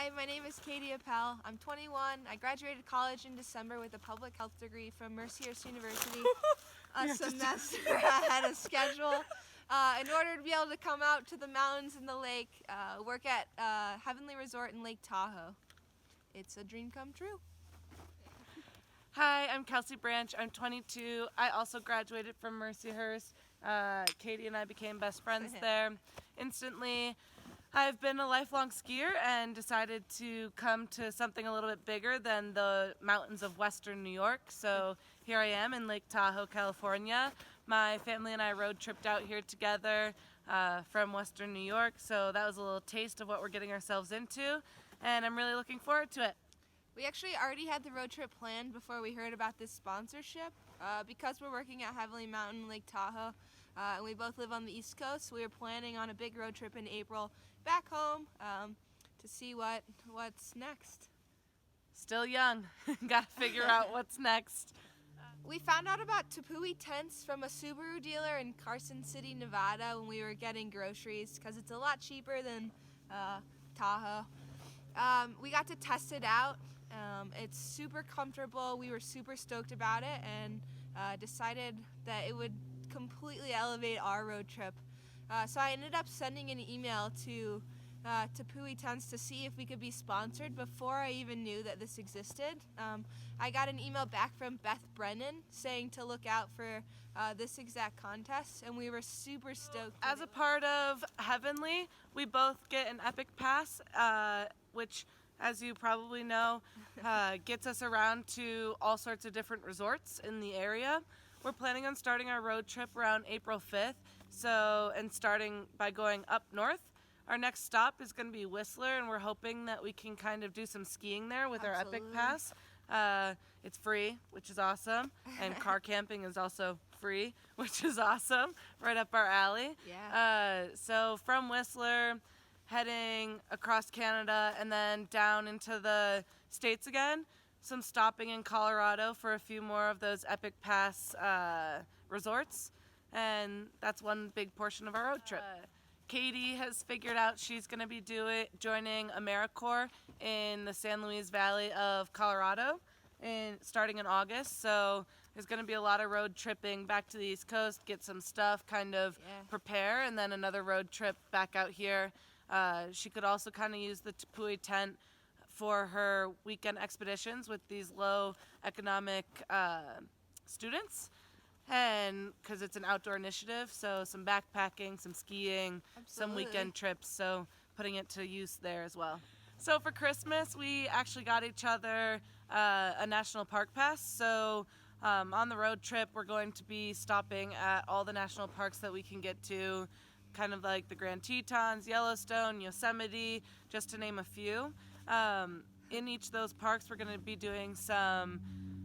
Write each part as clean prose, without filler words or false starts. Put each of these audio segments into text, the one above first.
Hi, my name is Katie Appel. I'm 21. I graduated college in December with a public health degree from Mercyhurst University a semester ahead of schedule. In order to be able to come out to the mountains and the lake, work at Heavenly Resort in Lake Tahoe. It's a dream come true. Hi, I'm Kelsey Branch. I'm 22. I also graduated from Mercyhurst. Katie and I became best friends there instantly. I've been a lifelong skier and decided to come to something a little bit bigger than the mountains of western New York. So here I am in Lake Tahoe, California. My family and I road tripped out here together from western New York. So that was a little taste of what we're getting ourselves into, and I'm really looking forward to it. We actually already had the road trip planned before we heard about this sponsorship. Because we're working at Heavenly Mountain, Lake Tahoe, and we both live on the East Coast, we were planning on a big road trip in April back home to see what's next. Still young. Gotta figure out what's next. We found out about Tepui tents from a Subaru dealer in Carson City, Nevada when we were getting groceries because it's a lot cheaper than Tahoe. We got to test it out. It's super comfortable. We were super stoked about it and decided that it would completely elevate our road trip. So I ended up sending an email to Tepui Tents to see if we could be sponsored before I even knew that this existed. I got an email back from Beth Brennan saying to look out for this exact contest, and we were super stoked. As a part of Heavenly, we both get an Epic Pass, which, as you probably know, gets us around to all sorts of different resorts in the area. We're planning on starting our road trip around April 5th, and starting by going up north. Our next stop is going to be Whistler, and we're hoping that we can kind of do some skiing there with Absolutely. our Epic Pass. It's free, which is awesome, and car camping is also free, which is awesome, right up our alley. Yeah. So from Whistler, heading across Canada and then down into the States again. Some stopping in Colorado for a few more of those Epic Pass resorts. And that's one big portion of our road trip. Katie has figured out she's going to be joining AmeriCorps in the San Luis Valley of Colorado starting in August. So there's going to be a lot of road tripping back to the East Coast, get some stuff, kind of prepare, and then another road trip back out here. She could also kind of use the Tepui tent for her weekend expeditions with these low economic students, and because it's an outdoor initiative, so some backpacking, some skiing, some weekend trips, so putting it to use there as well. So for Christmas, we actually got each other a national park pass, so on the road trip we're going to be stopping at all the national parks that we can get to, kind of like the Grand Tetons, Yellowstone, Yosemite, just to name a few. In each of those parks, we're going to be doing some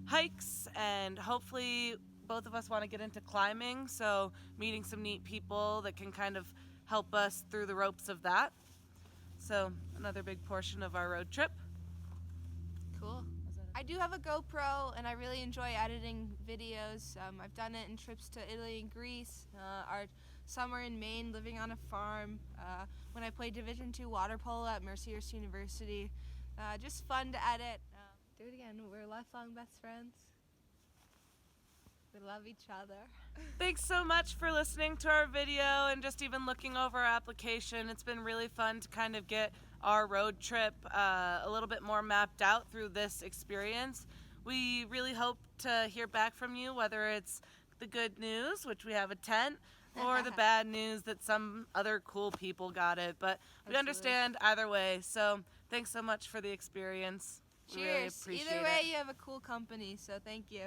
hikes, and hopefully both of us want to get into climbing, so meeting some neat people that can kind of help us through the ropes of that. So another big portion of our road trip. Cool. I do have a GoPro, and I really enjoy editing videos. I've done it in trips to Italy and Greece, our summer in Maine, living on a farm, when I played Division II water polo at Mercyhurst University. Just fun to edit. Do it again. We're lifelong best friends. We love each other. Thanks so much for listening to our video and just even looking over our application. It's been really fun to kind of get our road trip a little bit more mapped out through this experience. We really hope to hear back from you, whether it's the good news, which we have a tent, or the bad news that some other cool people got it. But we understand either way. So thanks so much for the experience. Cheers. We really appreciate Either way, it. you have a cool company, so thank you.